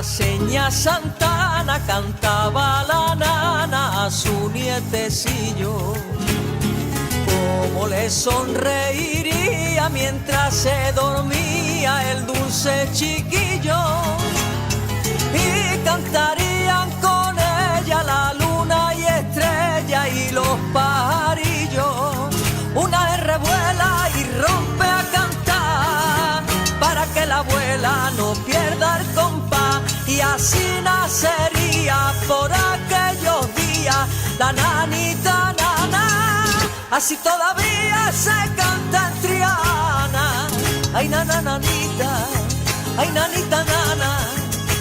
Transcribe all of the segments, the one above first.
la seña Santana cantaba la nana a su nietecillo. Cómo le sonreiría mientras se dormía el dulce chiquillo. Y cantarían con ella la luna y estrella y los pajarillos. Una revuela y rompe a cantar para que la abuela no pierda el compás. Y así nacería por aquellos días la nanita nana. Así todavía se canta en Triana. Ay nana nanita, ay nanita nana,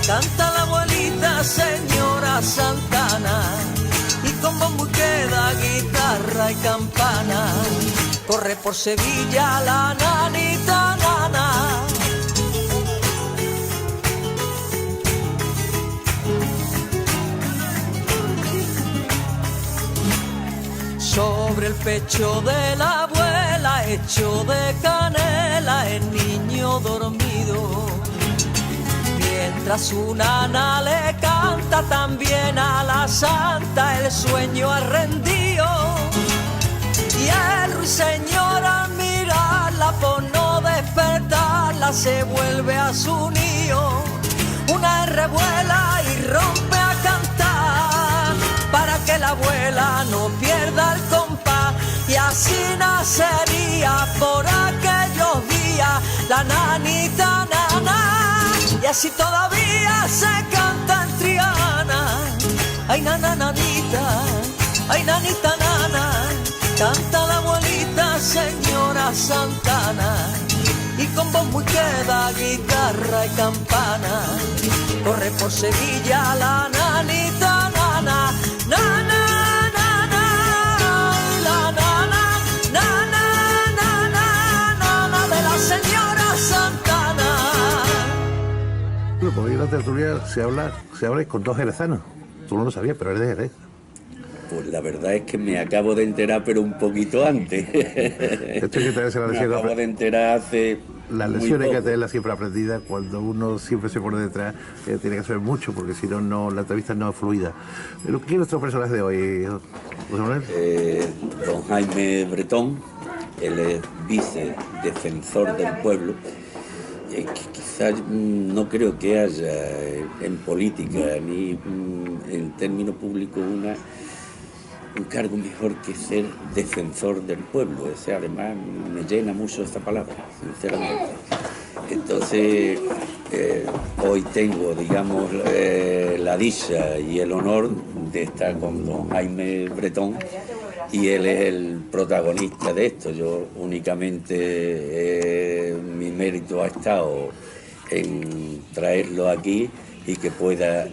canta la abuelita señora Santana. Y con bombo queda guitarra y campana, corre por Sevilla la nanita nana. Sobre el pecho de la abuela, hecho de canela, el niño dormido. Mientras su nana le canta también a la santa, el sueño ha rendido. Y el ruiseñor al mirarla por no despertarla se vuelve a su nido. Una revuela y rompe a cantar para que la abuela no pierda el compás. Y así nacería por aquellos días la nanita nana. Y así todavía se canta en Triana. Ay nana nanita, ay nanita nana, canta la abuelita señora Santana. Y con bombo y queda guitarra y campana, corre por Sevilla la nanita nana. Nana, nana, la nana, nana, nana, nana de la señora Santana. Bueno, pues hoy en la tertulia se habla con dos jerezanos. Tú no lo sabías, pero eres de Jerez. Pues la verdad es que me acabo de enterar, pero un poquito antes. Esto hay que tenerse la me lección. acabo de enterar hace Las lecciones hay que tenerlas siempre aprendidas. Cuando uno siempre se pone detrás, tiene que saber mucho, porque si no, la entrevista no es fluida. Pero ¿quién es nuestro personaje de hoy, José Manuel? Don Jaime Bretón, él es vicedefensor del pueblo. Que quizás no creo que haya en política ni en términos públicos un cargo mejor que ser defensor del pueblo. O sea, además me llena mucho esta palabra, sinceramente. Entonces, hoy tengo, digamos, la dicha y el honor de estar con don Jaime Bretón, y él es el protagonista de esto. Yo únicamente, mi mérito ha estado en traerlo aquí y que pueda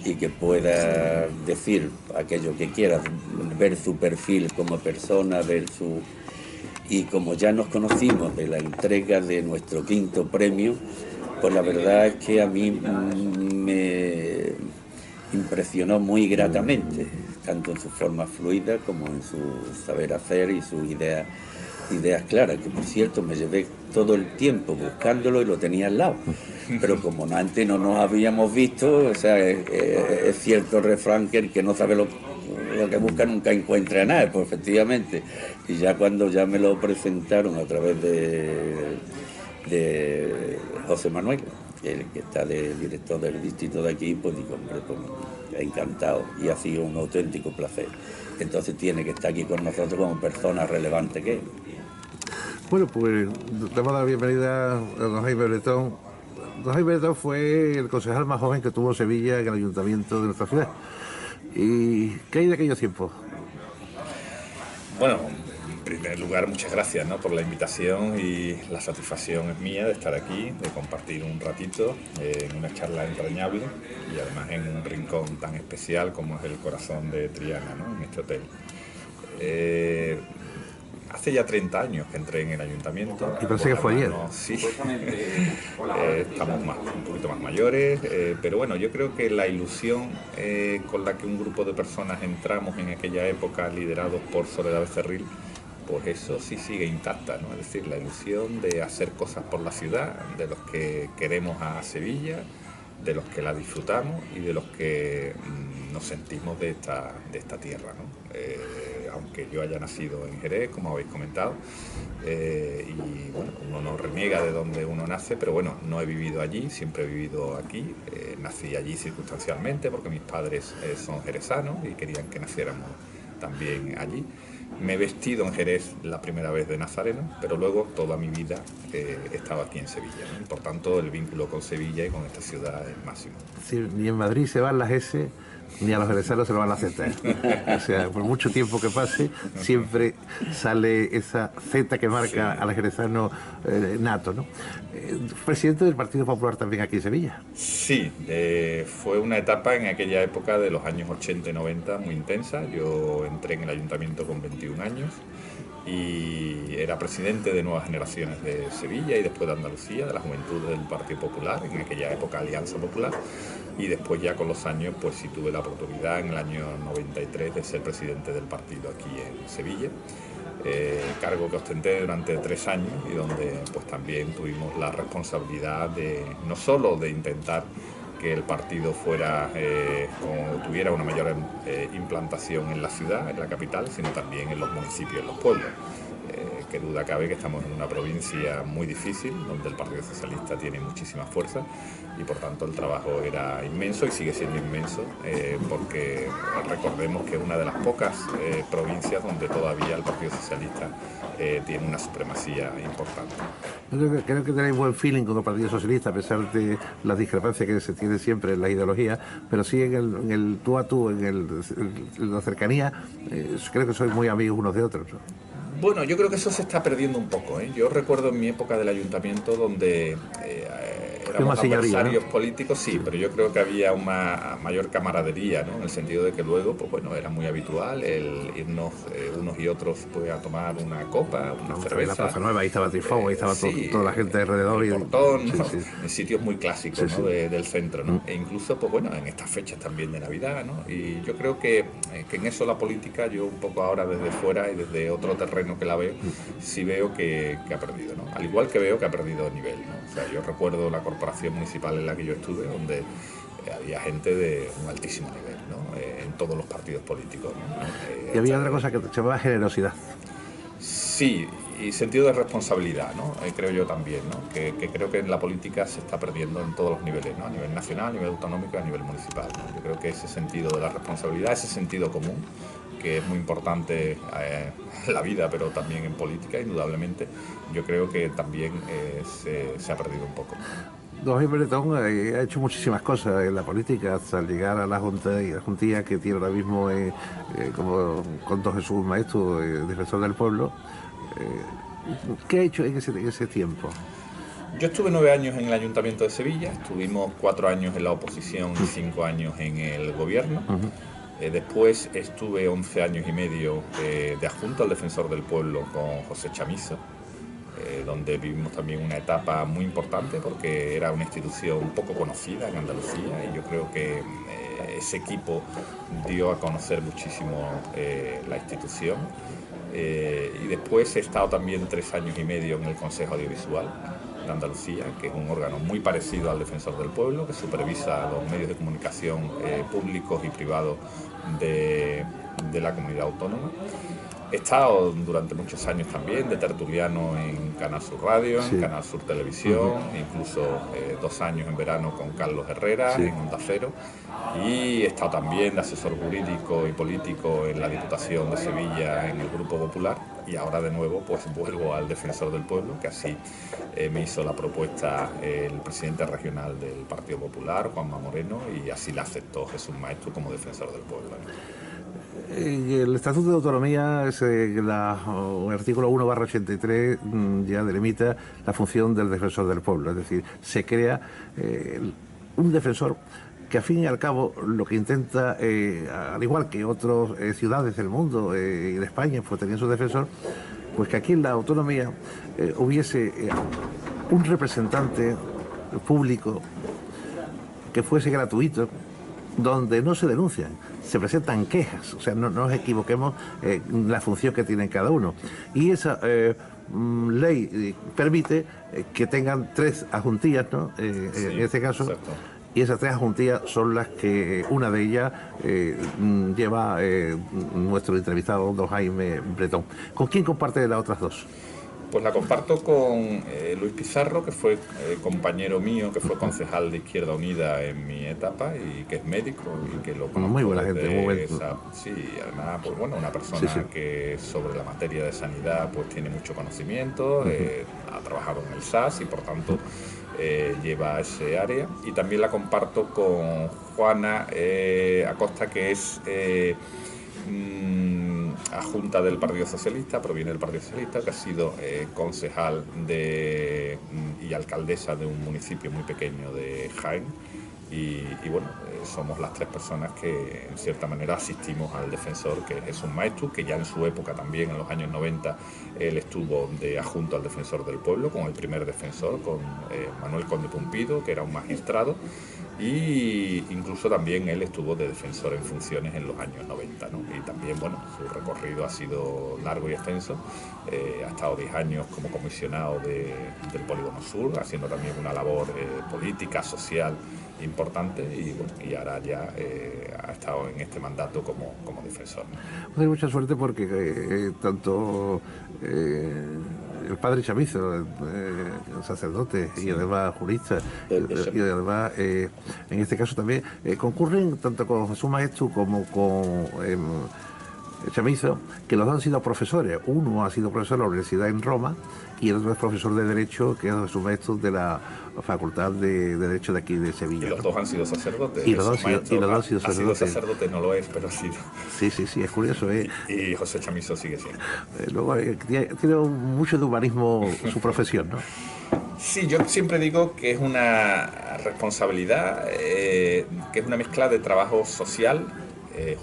decir aquello que quiera, ver su perfil como persona, y como ya nos conocimos de la entrega de nuestro 5º premio, pues la verdad es que a mí me impresionó muy gratamente, tanto en su forma fluida como en su saber hacer y sus ideas claras, que por cierto me llevé todo el tiempo buscándolo y lo tenía al lado, pero como antes no nos habíamos visto, o sea, es cierto el refrán que el que no sabe lo que busca nunca encuentra nada, pues efectivamente. Y ya cuando ya me lo presentaron a través de José Manuel, el que está de director del distrito de aquí, pues digo, hombre, pues encantado, y ha sido un auténtico placer. Entonces tiene que estar aquí con nosotros como persona relevante que es. Bueno, pues damos la bienvenida a don Jaime Bretón. Don Jaime Bretón fue el concejal más joven que tuvo Sevilla en el ayuntamiento de nuestra ciudad. ¿Y qué hay de aquellos tiempos? Bueno, en primer lugar, muchas gracias, ¿no?, por la invitación, y la satisfacción es mía de estar aquí, de compartir un ratito en una charla entrañable y además en un rincón tan especial como es el corazón de Triana, ¿no?, en este hotel. Hace ya 30 años que entré en el ayuntamiento. Y pensé que fue ayer. Sí, estamos un poquito más mayores, pero bueno, yo creo que la ilusión con la que un grupo de personas entramos en aquella época, liderados por Soledad Becerril, pues eso sí sigue intacta, ¿no? Es decir, la ilusión de hacer cosas por la ciudad, de los que queremos a Sevilla, de los que la disfrutamos y de los que nos sentimos de esta tierra, ¿no? Aunque yo haya nacido en Jerez, como habéis comentado, y bueno, uno no reniega de donde uno nace, pero bueno, no he vivido allí, siempre he vivido aquí. Nací allí circunstancialmente porque mis padres son jerezanos y querían que naciéramos también allí. Me he vestido en Jerez la primera vez de nazareno, pero luego toda mi vida he estado aquí en Sevilla, ¿no? Por tanto, el vínculo con Sevilla y con esta ciudad es máximo. Sí, ni en Madrid se van las S, ni a los jerezanos se lo van las Z. O sea, por mucho tiempo que pase, siempre sale esa Z que marca al jerezano nato, ¿no? Presidente del Partido Popular también aquí en Sevilla. Sí, fue una etapa en aquella época de los años 80 y 90 muy intensa. Yo entré en el ayuntamiento con 21 años y era presidente de Nuevas Generaciones de Sevilla y después de Andalucía, de la Juventud del Partido Popular, en aquella época Alianza Popular, y después ya con los años pues sí tuve la oportunidad en el año 93 de ser presidente del partido aquí en Sevilla, cargo que ostenté durante 3 años y donde pues también tuvimos la responsabilidad de no solo de intentar que el partido tuviera una mayor implantación en la ciudad, en la capital, sino también en los municipios, en los pueblos. Que duda cabe que estamos en una provincia muy difícil, donde el Partido Socialista tiene muchísima fuerza y por tanto el trabajo era inmenso y sigue siendo inmenso, porque recordemos que es una de las pocas provincias donde todavía el Partido Socialista tiene una supremacía importante. Yo creo que tenéis buen feeling con el Partido Socialista, a pesar de las discrepancias que se tienen siempre en la ideología, pero sí en el tú a tú, en la cercanía, creo que sois muy amigos unos de otros, ¿no? Bueno, yo creo que eso se está perdiendo un poco, ¿eh? Yo recuerdo en mi época del ayuntamiento donde éramos adversarios, ¿no?, políticos, sí, pero yo creo que había una mayor camaradería, ¿no? En el sentido de que luego, pues bueno, era muy habitual el irnos unos y otros pues a tomar una copa, una cerveza. La Plaza Nueva, ahí estaba Trifón, ahí estaba sí, toda la gente alrededor. El Portón, ¿no? Sí. En sitios muy clásicos, ¿no? Del centro, ¿no? E incluso, pues bueno, en estas fechas también de Navidad, ¿no? Y yo creo que en eso la política, yo un poco ahora desde fuera y desde otro terreno que la veo, sí veo que ha perdido, ¿no? Al igual que veo que ha perdido nivel, ¿no? O sea, yo recuerdo la corporación municipal en la que yo estuve, donde había gente de un altísimo nivel, ¿no? En todos los partidos políticos, ¿no? Y había otra cosa que se llamaba generosidad. Sí, y sentido de responsabilidad, ¿no? Creo yo también, ¿no? Que creo que en la política se está perdiendo en todos los niveles, ¿no? A nivel nacional, a nivel autonómico y a nivel municipal, ¿no? Yo creo que ese sentido de la responsabilidad, ese sentido común, que es muy importante en la vida, pero también en política, indudablemente, yo creo que también se ha perdido un poco. Don Jaime Bretón ha hecho muchísimas cosas en la política hasta llegar a la Junta y la Juntía que tiene ahora mismo como con don Jesús Maestro, defensor del pueblo. ¿Qué ha hecho en ese tiempo? Yo estuve 9 años en el Ayuntamiento de Sevilla, estuvimos 4 años en la oposición y 5 años en el gobierno. Después estuve 11 años y medio de adjunto al defensor del pueblo con José Chamizo, donde vivimos también una etapa muy importante porque era una institución poco conocida en Andalucía y yo creo que ese equipo dio a conocer muchísimo la institución. Y después he estado también 3 años y medio en el Consejo Audiovisual de Andalucía, que es un órgano muy parecido al Defensor del Pueblo, que supervisa los medios de comunicación públicos y privados de la comunidad autónoma. He estado durante muchos años también de tertuliano en Canal Sur Radio, en Canal Sur Televisión, incluso 2 años en verano con Carlos Herrera en Onda Cero, y he estado también de asesor jurídico y político en la Diputación de Sevilla en el Grupo Popular, y ahora de nuevo pues vuelvo al Defensor del Pueblo, que así me hizo la propuesta el presidente regional del Partido Popular, Juanma Moreno, y así la aceptó Jesús Maestro como Defensor del Pueblo, ¿no? El Estatuto de Autonomía, el artículo 1/83, ya delimita la función del defensor del pueblo, es decir, se crea un defensor que al fin y al cabo lo que intenta, al igual que otras ciudades del mundo y de España pues tenían su defensor, pues que aquí en la autonomía hubiese un representante público que fuese gratuito, donde no se denuncian, se presentan quejas, o sea, no nos equivoquemos en la función que tienen cada uno. Y esa ley permite que tengan 3 adjuntías, ¿no? En este caso, y esas 3 adjuntías son las que, una de ellas lleva nuestro entrevistado don Jaime Bretón. ¿Con quién comparte las otras 2? Pues la comparto con Luis Pizarro, que fue compañero mío, que fue concejal de Izquierda Unida en mi etapa y que es médico y que lo conozco. Muy buena gente, muy buena. Sí, además, pues bueno, una persona que sobre la materia de sanidad pues tiene mucho conocimiento, ha trabajado en el SAS y por tanto lleva ese área. Y también la comparto con Juana Acosta, que es adjunta del Partido Socialista, proviene del Partido Socialista, que ha sido concejal y alcaldesa de un municipio muy pequeño de Jaén. Y bueno, somos las 3 personas que en cierta manera asistimos al defensor, que es un maestro, que ya en su época también, en los años 90, él estuvo de adjunto al defensor del pueblo, con el primer defensor, con Manuel Conde Pumpido, que era un magistrado, y incluso también él estuvo de defensor en funciones en los años 90, ¿no? Y también, bueno, su recorrido ha sido largo y extenso, ha estado 10 años como comisionado del Polígono Sur, haciendo también una labor política, social, importante, y bueno, y ahora ya ha estado en este mandato como defensor. Hay mucha suerte porque tanto el padre Chamizo, el sacerdote y además jurista, y además en este caso también concurren tanto con Jesús Maestro como con Chamizo, que los dos han sido profesores. Uno ha sido profesor de la Universidad en Roma y el otro es profesor de Derecho, que es Jesús Maestro, de la Facultad de Derecho de aquí de Sevilla. Y los 2 han sido sacerdotes. Y los dos han sido sacerdotes. Ha sido sacerdote, no lo es, pero ha sido. Sí, es curioso. Y José Chamizo sigue siendo. Luego tiene mucho de humanismo su profesión, ¿no? Sí, yo siempre digo que es una responsabilidad, que es una mezcla de trabajo social,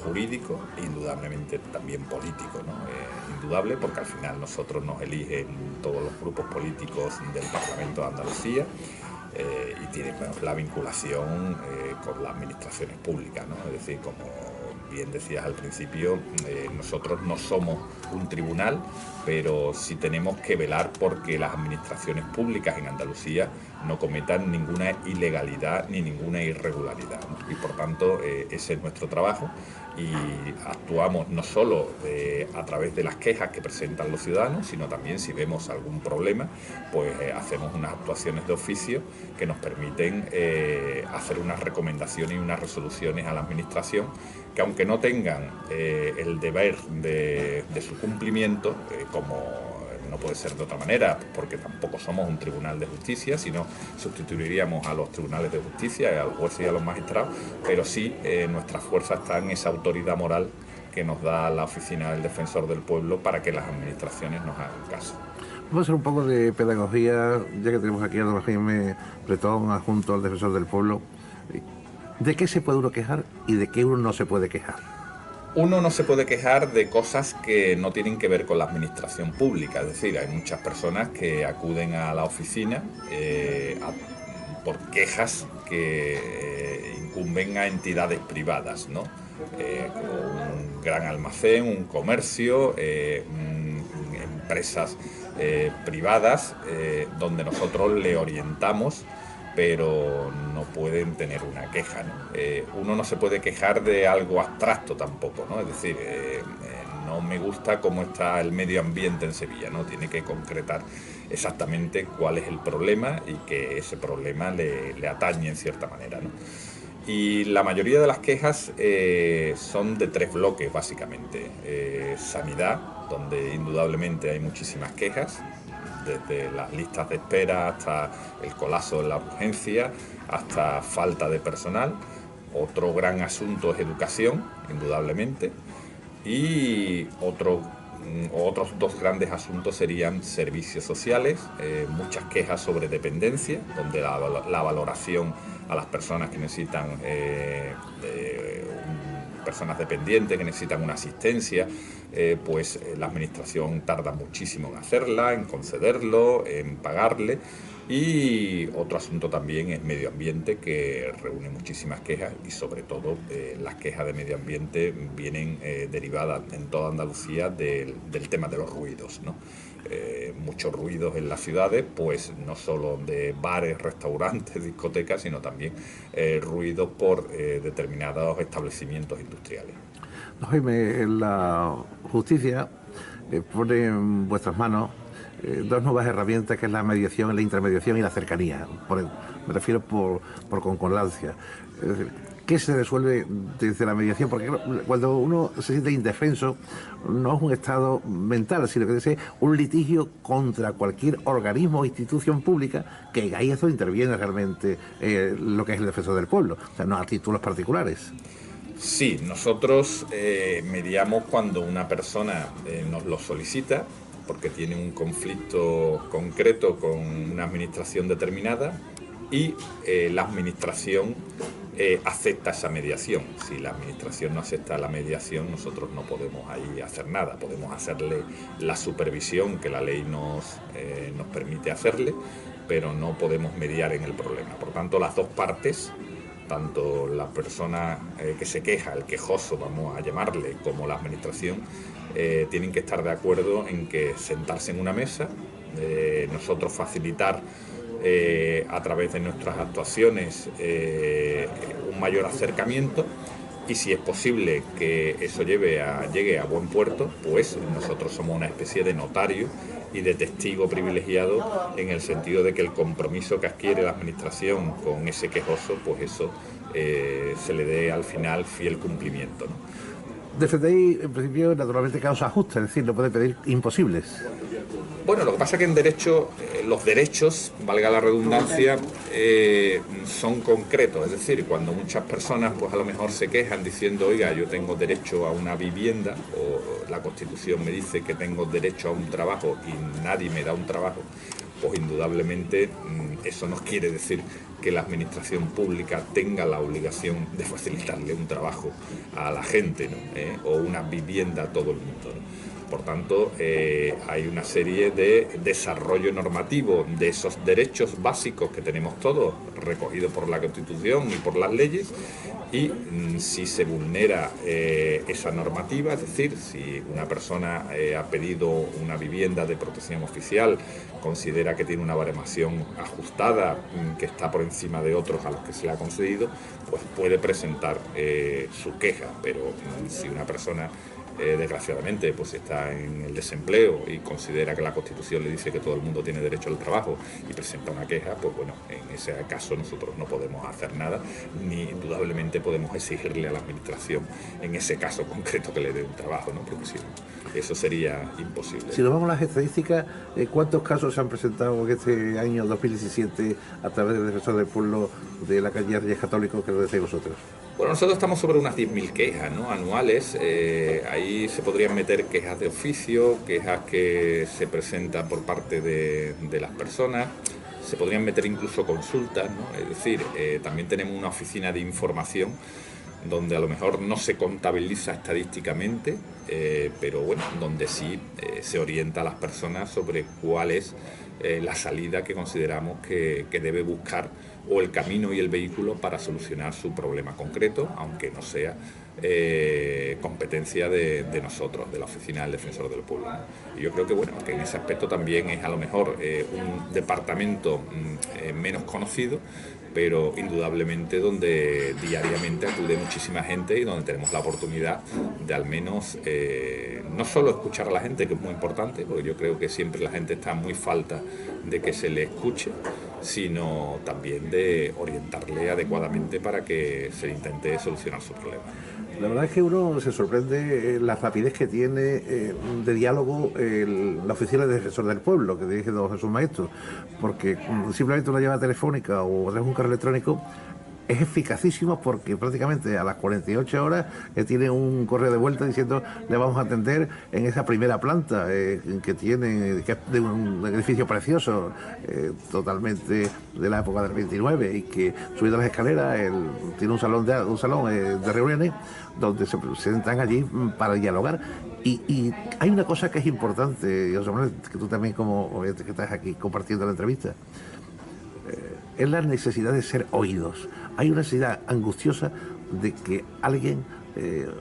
jurídico e indudablemente también político, ¿no? Indudable, porque al final nosotros nos eligen todos los grupos políticos del Parlamento de Andalucía y tienen la vinculación con las administraciones públicas, ¿no? Es decir, como bien decías al principio, nosotros no somos un tribunal, pero sí tenemos que velar porque las administraciones públicas en Andalucía no cometan ninguna ilegalidad ni ninguna irregularidad, ¿no? Y por tanto ese es nuestro trabajo y actuamos no solo a través de las quejas que presentan los ciudadanos, sino también si vemos algún problema, pues hacemos unas actuaciones de oficio que nos permiten hacer unas recomendaciones y unas resoluciones a la administración que, aunque no tengan el deber de su cumplimiento, como no puede ser de otra manera, porque tampoco somos un tribunal de justicia, sino sustituiríamos a los tribunales de justicia, a los jueces y a los magistrados, pero sí nuestra fuerza está en esa autoridad moral que nos da la Oficina del Defensor del Pueblo para que las administraciones nos hagan caso. Vamos a hacer un poco de pedagogía, ya que tenemos aquí a don Jaime Bretón, adjunto al Defensor del Pueblo. ¿De qué se puede uno quejar y de qué uno no se puede quejar? Uno no se puede quejar de cosas que no tienen que ver con la administración pública, es decir, hay muchas personas que acuden a la oficina por quejas que incumben a entidades privadas, ¿no? Un gran almacén, un comercio, empresas privadas donde nosotros le orientamos, pero no pueden tener una queja, ¿no? Uno no se puede quejar de algo abstracto tampoco, ¿no? Es decir, no me gusta cómo está el medio ambiente en Sevilla, ¿no? Tiene que concretar exactamente cuál es el problema y que ese problema le atañe en cierta manera, ¿no? Y la mayoría de las quejas son de 3 bloques, básicamente. Sanidad, donde indudablemente hay muchísimas quejas, desde las listas de espera hasta el colapso en la urgencia, hasta falta de personal. Otro gran asunto es educación, indudablemente, y otros 2 grandes asuntos serían servicios sociales, muchas quejas sobre dependencia, donde la valoración a las personas que necesitan personas dependientes que necesitan una asistencia, pues la administración tarda muchísimo en hacerla, en concederlo, en pagarle, Y otro asunto también es medio ambiente, que reúne muchísimas quejas y sobre todo las quejas de medio ambiente vienen derivadas en toda Andalucía del tema de los ruidos, ¿no? Muchos ruidos en las ciudades, pues no solo de bares, restaurantes, discotecas, sino también ruidos por determinados establecimientos industriales. Jaime, la justicia pone en vuestras manos dos nuevas herramientas, que es la mediación, la intermediación y la cercanía. Me refiero por concordancia. Es decir, ¿qué se resuelve desde la mediación? Porque cuando uno se siente indefenso, no es un estado mental, sino que es un litigio contra cualquier organismo o institución pública, que ahí es donde interviene realmente lo que es el defensor del pueblo, o sea, no a títulos particulares. Sí, nosotros mediamos cuando una persona nos lo solicita, porque tiene un conflicto concreto con una administración determinada y la administración acepta esa mediación. Si la administración no acepta la mediación, nosotros no podemos ahí hacer nada. Podemos hacerle la supervisión que la ley nos permite hacerle, pero no podemos mediar en el problema. Por tanto, las dos partes, tanto la persona que se queja, el quejoso, vamos a llamarle, como la administración, tienen que estar de acuerdo en que sentarse en una mesa, nosotros facilitar a través de nuestras actuaciones un mayor acercamiento, y si es posible que eso llegue a buen puerto, pues nosotros somos una especie de notario y de testigo privilegiado, en el sentido de que el compromiso que adquiere la administración con ese quejoso, pues eso se le dé al final fiel cumplimiento, ¿no? Defendéis, en principio, naturalmente, causas justas, es decir, no puede pedir imposibles. Bueno, lo que pasa es que en derecho, los derechos, valga la redundancia, son concretos. Es decir, cuando muchas personas pues a lo mejor se quejan diciendo, oiga, yo tengo derecho a una vivienda, o la Constitución me dice que tengo derecho a un trabajo y nadie me da un trabajo, pues indudablemente eso no quiere decir que la administración pública tenga la obligación de facilitarle un trabajo a la gente, ¿no? O una vivienda a todo el mundo, ¿no? Por tanto, hay una serie de desarrollo normativo de esos derechos básicos que tenemos todos, recogidos por la Constitución y por las leyes, y si se vulnera esa normativa, es decir, si una persona ha pedido una vivienda de protección oficial, considera que tiene una baremación ajustada, que está por encima de otros a los que se le ha concedido, pues puede presentar su queja. Pero si una persona desgraciadamente pues está en el desempleo y considera que la Constitución le dice que todo el mundo tiene derecho al trabajo y presenta una queja, pues bueno, en ese caso nosotros no podemos hacer nada, ni indudablemente podemos exigirle a la administración en ese caso concreto que le dé un trabajo, ¿no? Porque si no, eso sería imposible. Si nos vamos a las estadísticas, ¿cuántos casos se han presentado en este año 2017 a través del Defensor del Pueblo de la calle Reyes Católicos, que lo decís vosotros? Bueno, nosotros estamos sobre unas 10.000 quejas, ¿no?, anuales. Ahí se podrían meter quejas de oficio, quejas que se presentan por parte de las personas, se podrían meter incluso consultas, ¿no? Es decir, también tenemos una oficina de información donde a lo mejor no se contabiliza estadísticamente, pero bueno, donde sí se orienta a las personas sobre cuál es la salida que consideramos que debe buscar, o el camino y el vehículo para solucionar su problema concreto, aunque no sea competencia de nosotros, de la Oficina del Defensor del Pueblo, ¿no? Y yo creo que bueno, que en ese aspecto también es a lo mejor un departamento menos conocido, pero indudablemente donde diariamente acude muchísima gente y donde tenemos la oportunidad de al menos no solo escuchar a la gente, que es muy importante, porque yo creo que siempre la gente está muy falta de que se le escuche, sino también de orientarle adecuadamente para que se intente solucionar su problema. La verdad es que uno se sorprende la rapidez que tiene de diálogo la Oficina de Defensor del Pueblo, que dirige don Jesús Maestro, porque simplemente una llamada telefónica o un correo electrónico es eficacísimo, porque prácticamente a las 48 horas tiene un correo de vuelta diciendo le vamos a atender en esa primera planta que tiene, que es de un edificio precioso, totalmente de la época del 29, y que subiendo las escaleras tiene un salón de reuniones donde se presentan allí para dialogar. Y hay una cosa que es importante, José Manuel, que tú también, como que estás aquí compartiendo la entrevista, es la necesidad de ser oídos. Hay una necesidad angustiosa de que alguien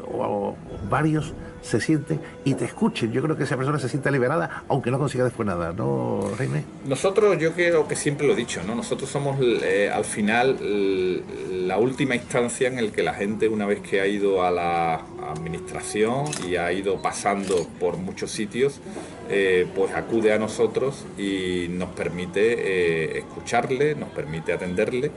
o varios se sienten y te escuchen. Yo creo que esa persona se sienta liberada, aunque no consiga después nada, ¿no, Jaime? Nosotros, yo creo que siempre lo he dicho, ¿no? Nosotros somos al final la última instancia en el que la gente, una vez que ha ido a la administración y ha ido pasando por muchos sitios, pues acude a nosotros y nos permite escucharle, nos permite atenderle,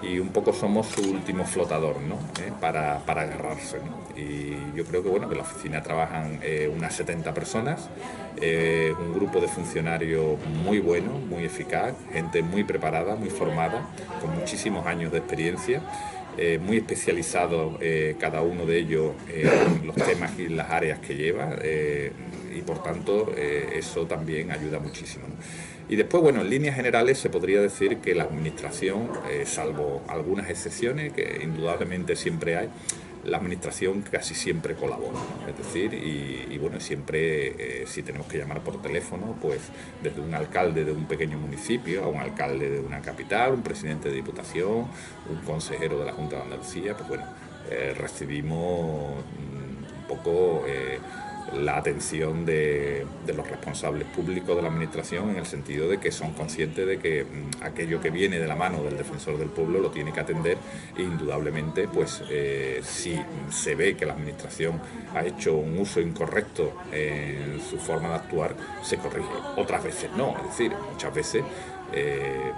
y un poco somos su último flotador, ¿no? Para agarrarse, ¿no? Y yo creo que, bueno, que en la oficina trabajan unas 70 personas, un grupo de funcionarios muy bueno, muy eficaz, gente muy preparada, muy formada, con muchísimos años de experiencia, muy especializado cada uno de ellos en los temas y las áreas que lleva, y por tanto eso también ayuda muchísimo, ¿no? Y después, bueno, en líneas generales se podría decir que la administración, salvo algunas excepciones que indudablemente siempre hay, la administración casi siempre colabora, ¿no? Es decir, y bueno, siempre si tenemos que llamar por teléfono, pues desde un alcalde de un pequeño municipio a un alcalde de una capital, un presidente de diputación, un consejero de la Junta de Andalucía, pues bueno, recibimos un poco la atención de los responsables públicos de la administración, en el sentido de que son conscientes de que aquello que viene de la mano del defensor del pueblo lo tiene que atender, e indudablemente pues si se ve que la administración ha hecho un uso incorrecto en su forma de actuar, se corrige. Otras veces no, es decir, muchas veces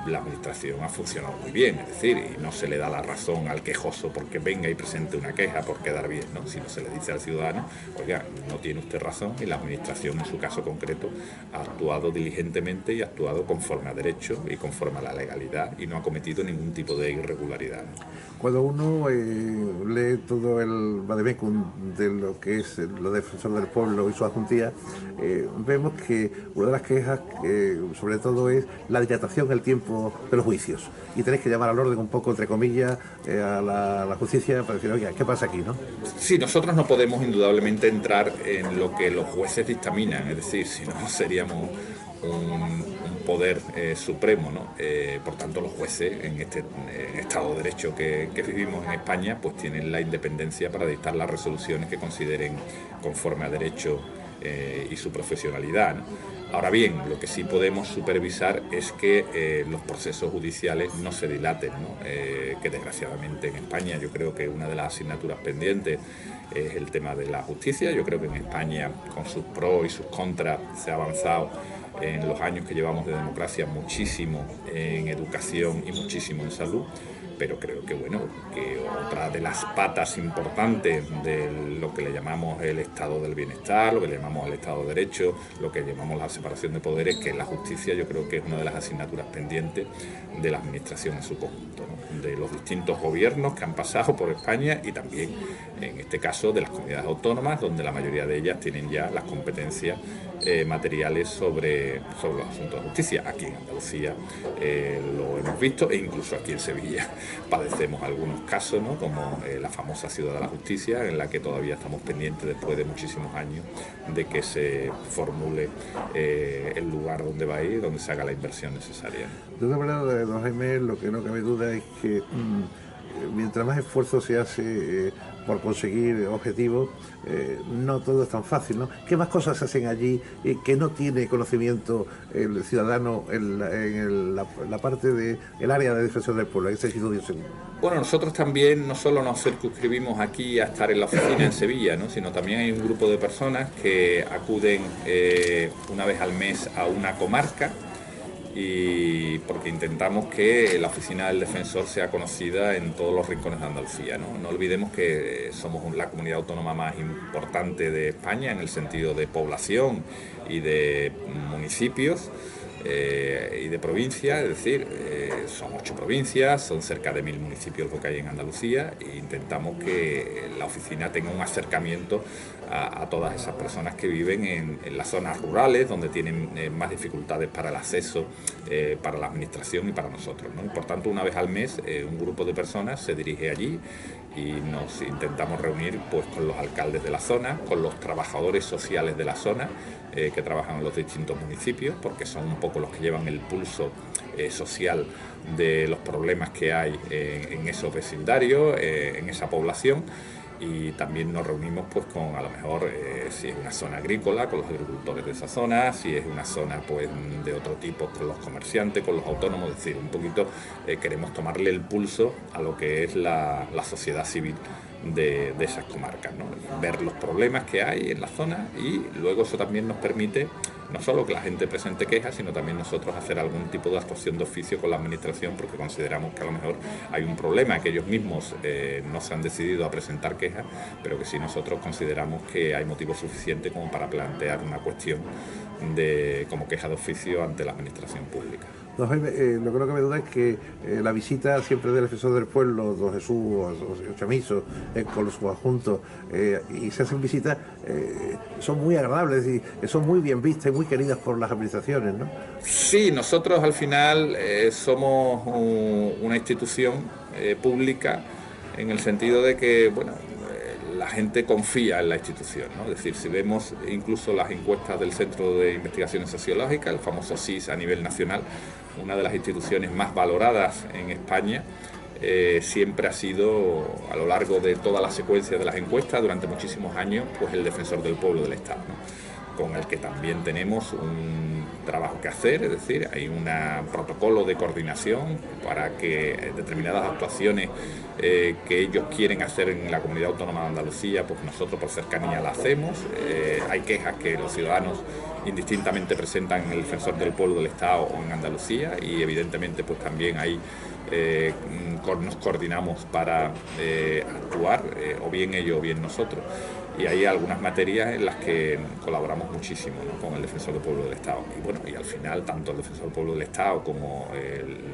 la administración ha funcionado muy bien, es decir, y no se le da la razón al quejoso porque venga y presente una queja por quedar bien, ¿no? Sino se le dice al ciudadano, oiga, no tiene usted razón, y la administración en su caso concreto ha actuado diligentemente y ha actuado conforme a derecho y conforme a la legalidad, y no ha cometido ningún tipo de irregularidad, ¿no? Cuando uno lee todo el vademecum de lo que es los defensores del pueblo y su adjuntía, vemos que una de las quejas, sobre todo, es la dilatación del tiempo de los juicios. Y tenéis que llamar al orden un poco, entre comillas, a la justicia para decir, oye, ¿qué pasa aquí, no? Sí, nosotros no podemos indudablemente entrar en lo que los jueces dictaminan, es decir, si no seríamos un poder supremo, ¿no? Por tanto, los jueces en este Estado de Derecho que vivimos en España, pues tienen la independencia para dictar las resoluciones que consideren conforme a derecho y su profesionalidad, ¿no? Ahora bien, lo que sí podemos supervisar es que los procesos judiciales no se dilaten, ¿no? Que desgraciadamente en España yo creo que una de las asignaturas pendientes es el tema de la justicia. Yo creo que en España, con sus pros y sus contras, se ha avanzado en los años que llevamos de democracia muchísimo en educación y muchísimo en salud, pero creo que, bueno, que otra de las patas importantes de lo que le llamamos el estado del bienestar, lo que le llamamos el estado de derecho, lo que llamamos la separación de poderes, que es la justicia, yo creo que es una de las asignaturas pendientes de la administración en su conjunto, ¿no? De los distintos gobiernos que han pasado por España, y también en este caso de las comunidades autónomas, donde la mayoría de ellas tienen ya las competencias materiales sobre los asuntos de justicia. Aquí en Andalucía lo hemos visto, e incluso aquí en Sevilla padecemos algunos casos, ¿no? Como la famosa Ciudad de la Justicia, en la que todavía estamos pendientes, después de muchísimos años, de que se formule el lugar donde va a ir, donde se haga la inversión necesaria. De otra manera, don Jaime, lo que no cabe duda es que mientras más esfuerzo se hace por conseguir objetivos, no todo es tan fácil, ¿no? ¿Qué más cosas se hacen allí que no tiene conocimiento el ciudadano en la parte del área de defensor del pueblo, en ese instituto? Bueno, nosotros también no solo nos circunscribimos aquí a estar en la oficina en Sevilla, ¿no? Sino también hay un grupo de personas que acuden una vez al mes a una comarca, y porque intentamos que la oficina del defensor sea conocida en todos los rincones de Andalucía, ¿no? No olvidemos que somos la comunidad autónoma más importante de España en el sentido de población y de municipios y de provincias, es decir, son 8 provincias, son cerca de 1000 municipios lo que hay en Andalucía, e intentamos que la oficina tenga un acercamiento a todas esas personas que viven en las zonas rurales, donde tienen más dificultades para el acceso, para la administración y para nosotros, ¿no? Y por tanto, una vez al mes, un grupo de personas se dirige allí y nos intentamos reunir, pues, con los alcaldes de la zona, con los trabajadores sociales de la zona, que trabajan en los distintos municipios, porque son un poco los que llevan el pulso social de los problemas que hay en esos vecindarios, en esa población. Y también nos reunimos pues con, a lo mejor, si es una zona agrícola, con los agricultores de esa zona, si es una zona pues de otro tipo, con los comerciantes, con los autónomos, es decir, un poquito queremos tomarle el pulso a lo que es la sociedad civil de esas comarcas, ¿no? Ver los problemas que hay en la zona, y luego eso también nos permite no solo que la gente presente quejas, sino también nosotros hacer algún tipo de actuación de oficio con la administración, porque consideramos que a lo mejor hay un problema, que ellos mismos no se han decidido a presentar quejas, pero que sí nosotros consideramos que hay motivo suficiente como para plantear una cuestión como queja de oficio ante la administración pública. Don Jaime, lo que no cabe duda es que la visita siempre del defensor del pueblo, don Jesús o Chamizo, con los adjuntos, y se hacen visitas, son muy agradables, es decir, son muy bien vistas y muy queridas por las administraciones, ¿no? Sí, nosotros al final somos una institución pública, en el sentido de que, bueno, la gente confía en la institución, ¿no? Es decir, si vemos incluso las encuestas del Centro de Investigaciones Sociológicas, el famoso CIS a nivel nacional, una de las instituciones más valoradas en España, siempre ha sido, a lo largo de toda la secuencia de las encuestas, durante muchísimos años, pues el defensor del pueblo del Estado, ¿no? Con el que también tenemos un trabajo que hacer, es decir, hay un protocolo de coordinación para que determinadas actuaciones que ellos quieren hacer en la Comunidad Autónoma de Andalucía, pues nosotros por cercanía la hacemos. Hay quejas que los ciudadanos indistintamente presentan en el defensor del pueblo del Estado o en Andalucía, y evidentemente pues también hay nos coordinamos para actuar, o bien ellos o bien nosotros. Y hay algunas materias en las que colaboramos muchísimo, ¿no?, con el Defensor del Pueblo del Estado. Y bueno, y al final, tanto el Defensor del Pueblo del Estado como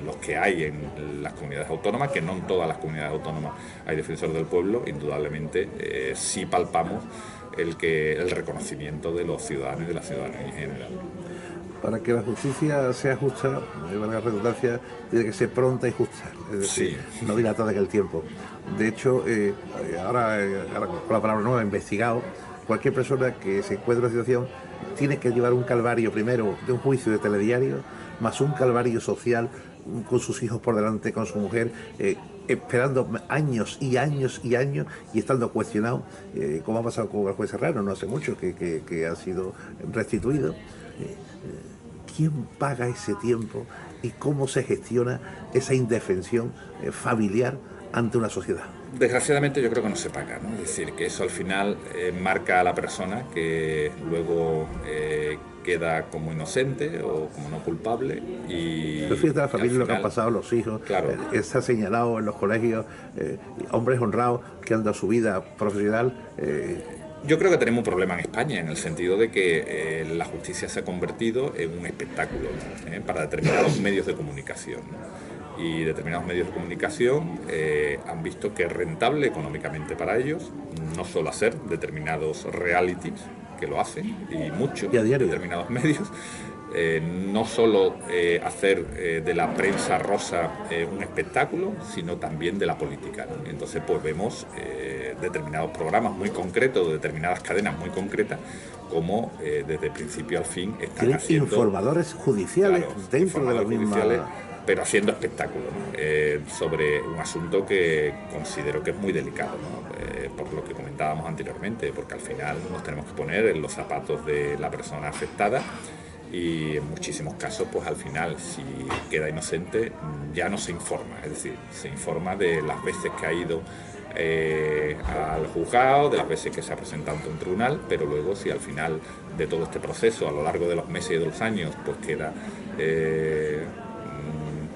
los que hay en las comunidades autónomas, que no en todas las comunidades autónomas hay Defensor del Pueblo, indudablemente sí palpamos el reconocimiento de los ciudadanos y de la ciudadanía en general. Para que la justicia sea justa, valga la redundancia, tiene que ser pronta y justa, es decir, sí, no dilatada en el tiempo. De hecho, ahora con la palabra nueva, investigado, cualquier persona que se encuentre en una situación tiene que llevar un calvario primero de un juicio de telediario, más un calvario social con sus hijos por delante, con su mujer, esperando años y años y años y estando cuestionado, como ha pasado con el juez Serrano no hace mucho, que ha sido restituido. ¿Quién paga ese tiempo y cómo se gestiona esa indefensión familiar ante una sociedad? Desgraciadamente yo creo que no se paga, ¿no? Es decir, que eso al final marca a la persona, que luego queda como inocente o como no culpable. Pero fíjate la familia, lo que han pasado los hijos, claro. Se ha señalado en los colegios hombres honrados que han dado su vida profesional. Yo creo que tenemos un problema en España, en el sentido de que la justicia se ha convertido en un espectáculo, ¿no?, para determinados medios de comunicación, ¿no? Y determinados medios de comunicación han visto que es rentable económicamente para ellos no solo hacer determinados realities, que lo hacen, y mucho, y a diario, determinados medios, no solo hacer de la prensa rosa un espectáculo, sino también de la política, ¿no? Entonces pues vemos determinados programas muy concretos, de determinadas cadenas muy concretas, como desde principio al fin están haciendo informadores judiciales, claro, dentro de la misma, pero haciendo espectáculo, ¿no?, sobre un asunto que considero que es muy delicado, ¿no?, por lo que comentábamos anteriormente, porque al final nos tenemos que poner en los zapatos de la persona afectada, y en muchísimos casos pues al final, si queda inocente, ya no se informa, es decir, se informa de las veces que ha ido al juzgado, de las veces que se ha presentado ante un tribunal, pero luego si al final de todo este proceso, a lo largo de los meses y de los años, pues queda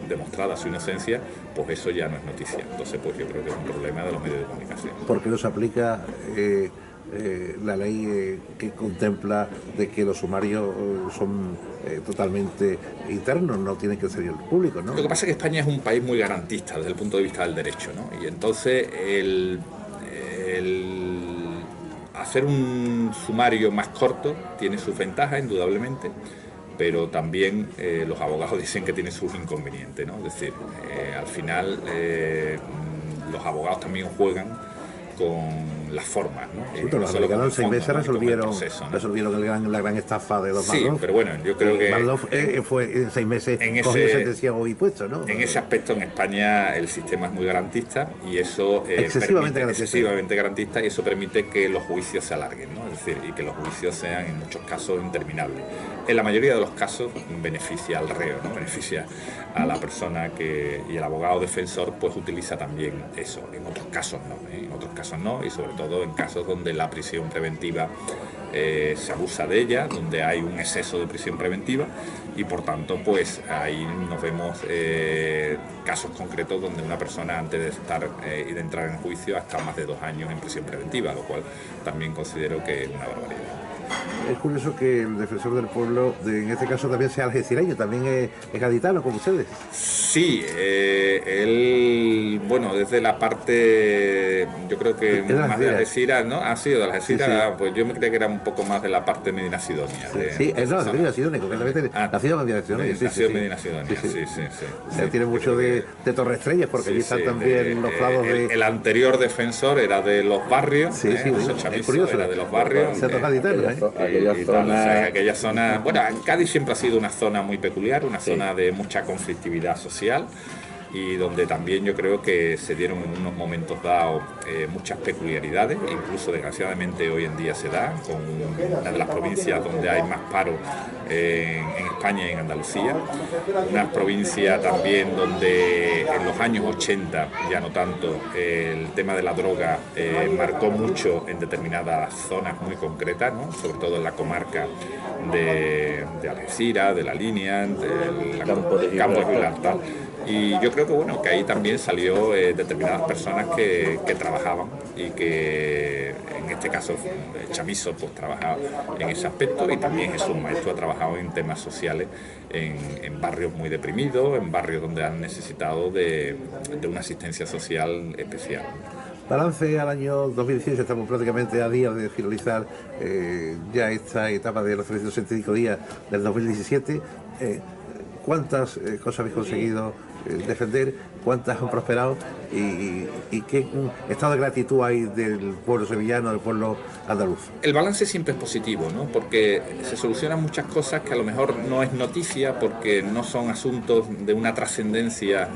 demostrada su inocencia, pues eso ya no es noticia. Entonces pues yo creo que es un problema de los medios de comunicación. ¿Por qué no se aplica la ley que contempla de que los sumarios son totalmente internos, no tienen que ser públicos, ¿no? Lo que pasa es que España es un país muy garantista desde el punto de vista del derecho, ¿no? Y entonces el hacer un sumario más corto tiene sus ventajas, indudablemente, pero también los abogados dicen que tiene sus inconvenientes, ¿no? Es decir, al final los abogados también juegan con las formas, ¿no? Sí, pero los solo con americanos el en 6 meses fondo, ¿no? Y con el resolvieron, proceso, ¿no? resolvieron la gran estafa de los Sí, Madoff. pero bueno, yo creo que Madoff fue en 6 meses cogido, sentenciado y puesto, ¿no? en ese aspecto en España el sistema es muy garantista y eso excesivamente garantista, y eso permite que los juicios se alarguen, ¿no? Es decir, y que los juicios sean en muchos casos interminables. En la mayoría de los casos beneficia al reo, ¿no? Beneficia a la persona y el abogado defensor pues utiliza también eso. En otros casos no, ¿eh? En otros casos no, y sobre todo en casos donde la prisión preventiva se abusa de ella, donde hay un exceso de prisión preventiva, y por tanto pues ahí nos vemos casos concretos donde una persona antes de estar y de entrar en juicio ha estado más de 2 años en prisión preventiva, lo cual también considero que es una barbaridad. Es curioso que el defensor del pueblo, en este caso también sea algecireño, también es gaditano como ustedes. Sí, él, bueno, desde la parte, yo creo que más de Algeciras, ¿no? Ha sido de Algeciras, sí, sí. Pues yo me creía que era un poco más de la parte Medina Sidonia. Sí, es de Medina Sidonia, concretamente nacido en Medina Sidonia. Nacido en Medina Sidonia, sí. O sea, tiene mucho de Torre Estrellas, porque allí están también los lados de... El anterior defensor era de Los Barrios, es curioso. Era de Los Barrios. Aquella zona, bueno, Cádiz siempre ha sido una zona muy peculiar, una zona de mucha conflictividad social, y donde también yo creo que se dieron en unos momentos dados muchas peculiaridades, incluso desgraciadamente hoy en día se da, con una de las provincias donde hay más paro en España y en Andalucía, una provincia también donde en los años 80, ya no tanto, el tema de la droga marcó mucho en determinadas zonas muy concretas, ¿no? Sobre todo en la comarca de Algeciras, de La Línea, del campo de Gibraltar. Y yo creo que bueno, que ahí también salió determinadas personas que trabajaban, y que en este caso Chamizo pues trabajaba en ese aspecto, y también Jesús Maestro ha trabajado en temas sociales en barrios muy deprimidos, en barrios donde han necesitado de una asistencia social especial. Balance al año 2018, estamos prácticamente a días de finalizar ya esta etapa de los 365 días del 2017. ¿Cuántas cosas habéis conseguido defender? ¿Cuántas han prosperado? ¿Y qué estado de gratitud hay del pueblo sevillano, del pueblo andaluz? El balance siempre es positivo, ¿no? Porque se solucionan muchas cosas que a lo mejor no es noticia, porque no son asuntos de una trascendencia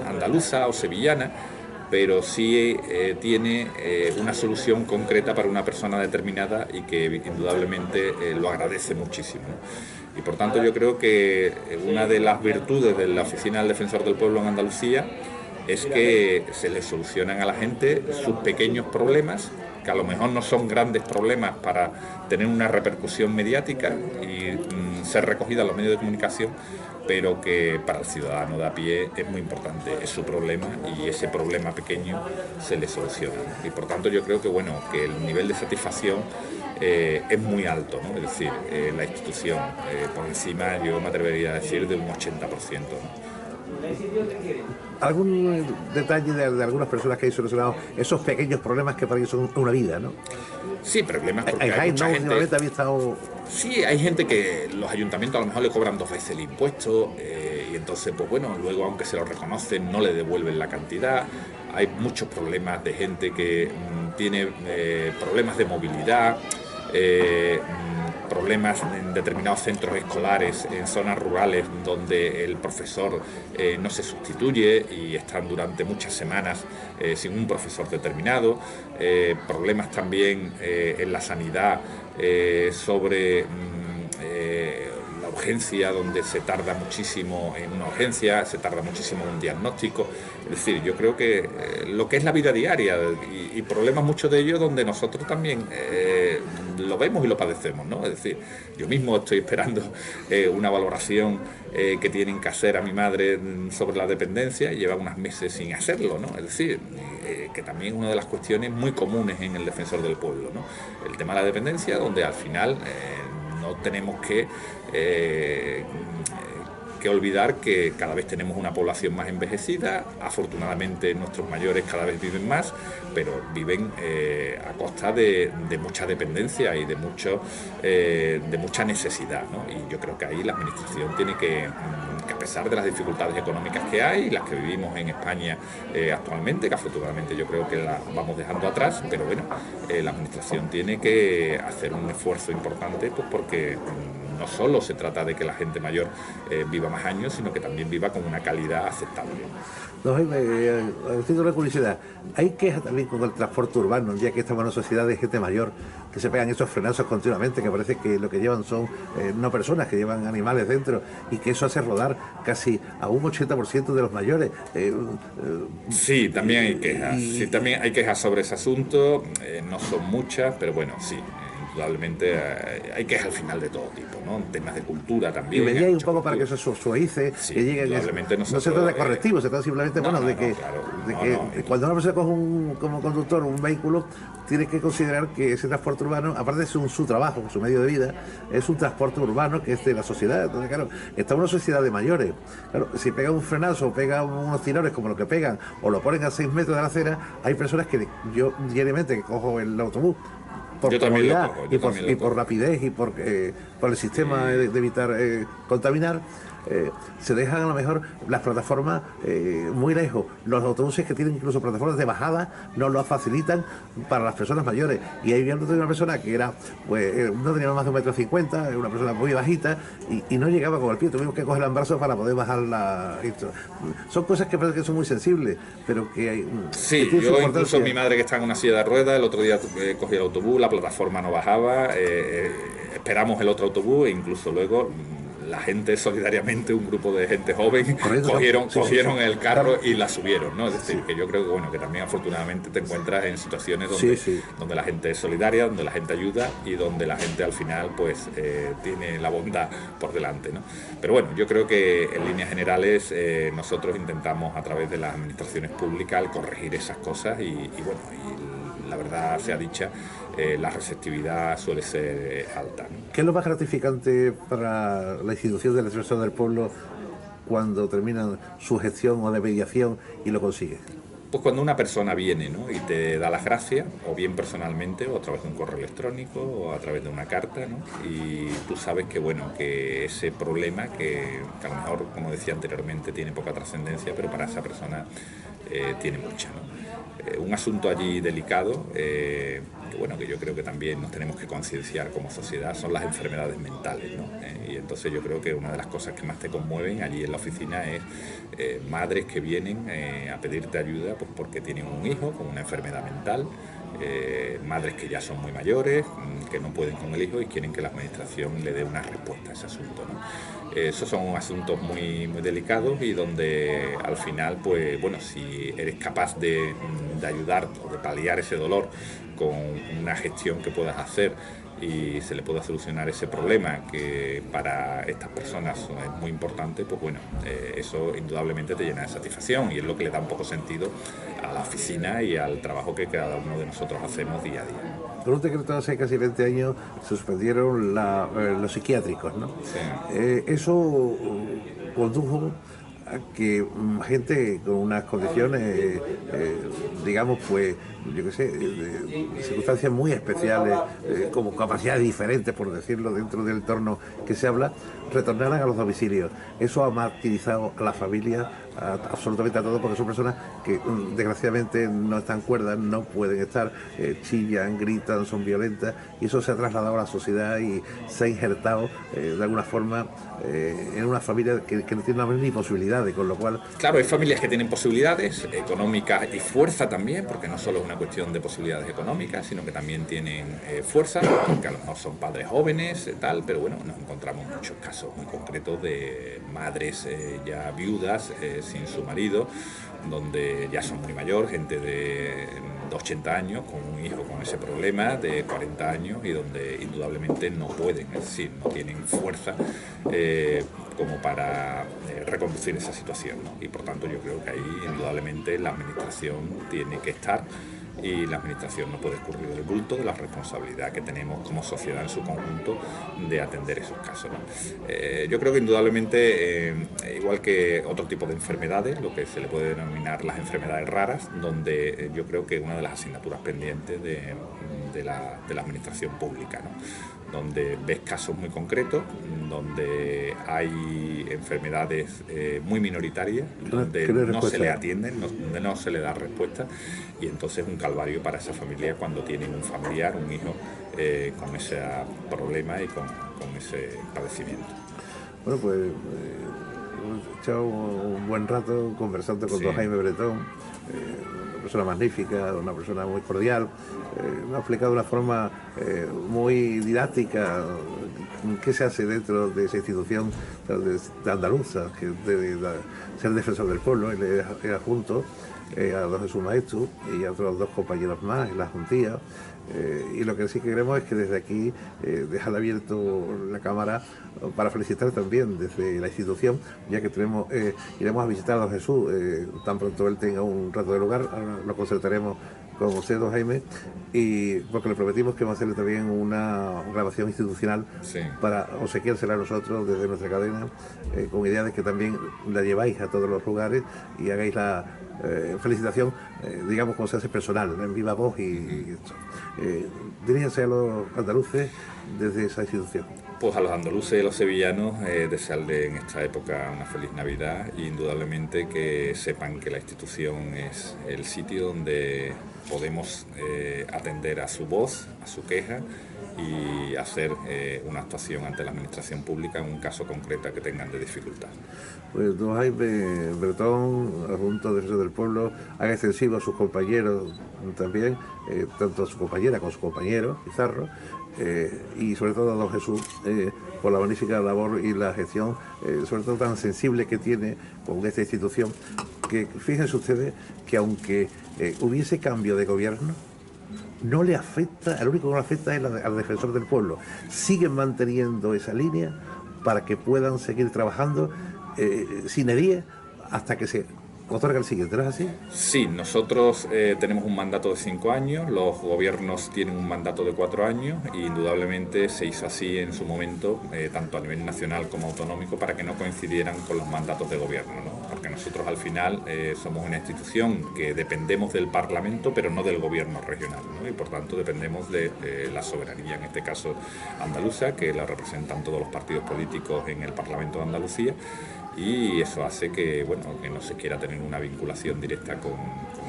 andaluza o sevillana, pero sí tiene una solución concreta para una persona determinada, y que indudablemente lo agradece muchísimo, ¿no? Y por tanto yo creo que una de las virtudes de la Oficina del Defensor del Pueblo en Andalucía es que se le solucionan a la gente sus pequeños problemas, que a lo mejor no son grandes problemas para tener una repercusión mediática y ser recogida en los medios de comunicación, pero que para el ciudadano de a pie es muy importante, es su problema, y ese problema pequeño se le soluciona. Y por tanto yo creo que bueno, que el nivel de satisfacción es muy alto, ¿no? Es decir, la institución por encima, yo me atrevería a decir, de un 80%, ¿no? ¿Algún detalle de algunas personas que hay solucionado esos pequeños problemas que para ellos son una vida, ¿no? Sí, problemas porque hay mucha gente... Sí, hay gente que los ayuntamientos a lo mejor le cobran 2 veces el impuesto, y entonces, pues bueno, luego aunque se lo reconocen no le devuelven la cantidad. Hay muchos problemas de gente que tiene problemas de movilidad, problemas en determinados centros escolares, en zonas rurales donde el profesor no se sustituye y están durante muchas semanas sin un profesor determinado, problemas también en la sanidad sobre la urgencia, donde se tarda muchísimo en una urgencia, se tarda muchísimo en un diagnóstico. Es decir, yo creo que lo que es la vida diaria, y problemas muchos de ellos donde nosotros también lo vemos y lo padecemos, ¿no? Es decir, yo mismo estoy esperando una valoración que tienen que hacer a mi madre sobre la dependencia, y lleva unos meses sin hacerlo, ¿no? Es decir, que también es una de las cuestiones muy comunes en el Defensor del Pueblo, ¿no? El tema de la dependencia, donde al final no tenemos que olvidar que cada vez tenemos una población más envejecida. Afortunadamente nuestros mayores cada vez viven más, pero viven a costa de mucha dependencia y de mucha necesidad, ¿no? Y yo creo que ahí la administración tiene que que a pesar de las dificultades económicas que hay, las que vivimos en España actualmente, que afortunadamente yo creo que las vamos dejando atrás, pero bueno, la administración tiene que hacer un esfuerzo importante, pues porque no solo se trata de que la gente mayor viva más años, sino que también viva con una calidad aceptable. No, Jaime, tengo una curiosidad. ¿Hay quejas también con el transporte urbano, ya que estamos en una sociedad de gente mayor, que se pegan esos frenazos continuamente, que parece que lo que llevan son no personas, que llevan animales dentro, y que eso hace rodar casi a un 80% de los mayores? Sí, también hay quejas. Sí, también hay quejas sobre ese asunto. No son muchas, pero bueno, sí. Indudablemente hay quejas al final de todo tipo, ¿no? Temas de cultura también. Y medía un poco para que eso suavice, sí, que llegue. No se trata de correctivo, se trata simplemente de que cuando una persona coge como conductor un vehículo, tiene que considerar que ese transporte urbano, aparte de ser su trabajo, su medio de vida, es un transporte urbano que es de la sociedad. Entonces, claro, está en una sociedad de mayores. Claro, si pega un frenazo, pega unos tirones como lo que pegan, o lo ponen a 6 metros de la acera, hay personas que yo diariamente que cojo el autobús, por comodidad y por rapidez y por el sistema de evitar contaminar, se dejan a lo mejor las plataformas muy lejos. Los autobuses que tienen incluso plataformas de bajada no lo facilitan para las personas mayores. Y ahí viendo una persona que era, pues, no tenía más de 1,50 m, una persona muy bajita, y no llegaba con el pie, tuvimos que coger el brazo para poder bajar la... Son cosas que parece que son muy sensibles, pero que hay... Sí, que yo incluso mi madre, que está en una silla de ruedas, el otro día cogí el autobús, la plataforma no bajaba, esperamos el otro autobús e incluso luego la gente solidariamente, un grupo de gente joven, cogieron el carro y la subieron, ¿no? Es decir, que yo creo que bueno, que también afortunadamente te encuentras en situaciones donde la gente es solidaria, donde la gente ayuda y donde la gente al final pues tiene la bondad por delante, ¿no? Pero bueno, yo creo que en líneas generales nosotros intentamos a través de las administraciones públicas corregir esas cosas y bueno, y la verdad sea dicha, la receptividad suele ser alta, ¿no? ¿Qué es lo más gratificante para la institución de la Defensa del Pueblo cuando termina su gestión o de mediación y lo consigue? Pues cuando una persona viene, ¿no?, y te da las gracias, o bien personalmente, o a través de un correo electrónico, o a través de una carta, ¿no?, y tú sabes que, bueno, que ese problema, que a lo mejor, como decía anteriormente, tiene poca trascendencia, pero para esa persona tiene mucha, ¿no? Un asunto allí delicado, que bueno, que yo creo que también nos tenemos que concienciar como sociedad, son las enfermedades mentales, ¿no? Y entonces yo creo que una de las cosas que más te conmueven allí en la oficina es madres que vienen a pedirte ayuda pues porque tienen un hijo con una enfermedad mental, madres que ya son muy mayores, que no pueden con el hijo y quieren que la administración le dé una respuesta a ese asunto, ¿no? Esos son asuntos muy, muy delicados y donde al final, pues bueno, si eres capaz de ayudar o de paliar ese dolor con una gestión que puedas hacer y se le pueda solucionar ese problema que para estas personas es muy importante, pues bueno, eso indudablemente te llena de satisfacción y es lo que le da un poco sentido a la oficina y al trabajo que cada uno de nosotros hacemos día a día. Por un decreto hace casi 20 años se suspendieron los psiquiátricos, ¿no? Sí. Eso condujo a que gente con unas condiciones, digamos, pues, yo qué sé, de circunstancias muy especiales, como capacidades diferentes, por decirlo, dentro del entorno que se habla, retornaran a los domicilios. Eso ha martirizado a la familia, absolutamente a todos, porque son personas que desgraciadamente no están cuerdas, no pueden estar, chillan, gritan, son violentas, y eso se ha trasladado a la sociedad y se ha injertado de alguna forma en una familia que no tiene ni posibilidades, con lo cual... Claro, hay familias que tienen posibilidades económicas y fuerza también, porque no solo es una cuestión de posibilidades económicas, sino que también tienen fuerza, porque a lo mejor son padres jóvenes, tal, pero bueno, nos encontramos muchos casos muy concretos de madres ya viudas, sin su marido, donde ya son muy mayor, gente de 80 años con un hijo con ese problema de 40 años y donde indudablemente no pueden, es decir, no tienen fuerza como para reconducir esa situación, ¿no? Y por tanto yo creo que ahí indudablemente la administración tiene que estar y la administración no puede escurrir el bulto de la responsabilidad que tenemos como sociedad en su conjunto de atender esos casos, ¿no? Yo creo que indudablemente, igual que otro tipo de enfermedades, lo que se le puede denominar las enfermedades raras, donde yo creo que una de las asignaturas pendientes de la administración pública, ¿no?, donde ves casos muy concretos, donde hay enfermedades muy minoritarias, donde no se le atienden, donde no se le da respuesta, y entonces un calvario para esa familia cuando tienen un familiar, un hijo con ese problema y con ese padecimiento. Bueno, pues hemos echado un buen rato conversando con don Jaime Bretón, una persona magnífica, una persona muy cordial, me ha explicado de una forma muy didáctica qué se hace dentro de esa institución de andaluza, que de ser defensor del pueblo. Y le he adjunto a don Jesús Maestu y a otros 2 compañeros más en la juntilla. Y lo que sí que queremos es que desde aquí dejar abierto la cámara para felicitar también desde la institución, ya que iremos a visitar a don Jesús tan pronto él tenga un rato de lugar. Ahora lo concertaremos con usted, don Jaime, y porque le prometimos que vamos a hacerle también una grabación institucional para obsequiársela a nosotros desde nuestra cadena, con idea de que también la lleváis a todos los lugares y hagáis la felicitación, digamos, como se hace personal, en viva voz y diríjense a los andaluces desde esa institución. Pues a los andaluces y a los sevillanos desearles en esta época una feliz Navidad, e indudablemente que sepan que la institución es el sitio donde podemos atender a su voz, a su queja y hacer una actuación ante la administración pública en un caso concreto que tengan de dificultad. Pues don Jaime Bretón, adjunto de Defensor del Pueblo, haga extensivo a sus compañeros también, tanto a su compañera como a su compañero, Pizarro, y sobre todo a don Jesús, por la magnífica labor y la gestión, sobre todo tan sensible que tiene con esta institución, que fíjense ustedes que aunque hubiese cambio de gobierno, no le afecta, el único que no le afecta es al Defensor del Pueblo. Siguen manteniendo esa línea para que puedan seguir trabajando sin herir hasta que se otorga el siguiente, ¿no es así? Sí, nosotros tenemos un mandato de 5 años, los gobiernos tienen un mandato de 4 años y indudablemente se hizo así en su momento, tanto a nivel nacional como autonómico, para que no coincidieran con los mandatos de gobierno, ¿no? Porque nosotros al final somos una institución que dependemos del Parlamento, pero no del gobierno regional, ¿no? Y por tanto dependemos de la soberanía, en este caso andaluza, que la representan todos los partidos políticos en el Parlamento de Andalucía. Y eso hace que, bueno, que no se quiera tener una vinculación directa con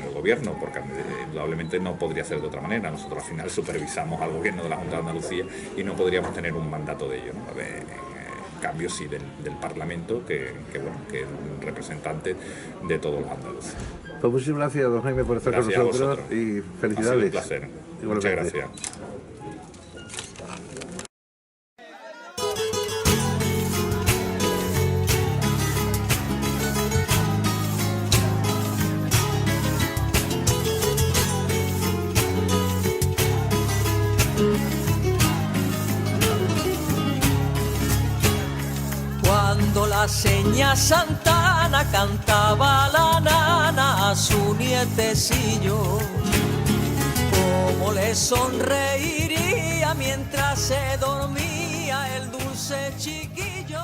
el gobierno, porque indudablemente no podría ser de otra manera. Nosotros al final supervisamos al gobierno de la Junta de Andalucía y no podríamos tener un mandato de ello, ¿no? En cambio sí del Parlamento, que es un representante de todos los andaluces. Pues muchísimas gracias, don Jaime, por estar Gracias con nosotros y felicidades. Ha sido un placer. Muchas gracias. Cuando la seña Santana cantaba la nana a su nietecillo, cómo le sonreiría mientras se dormía el dulce chiquillo.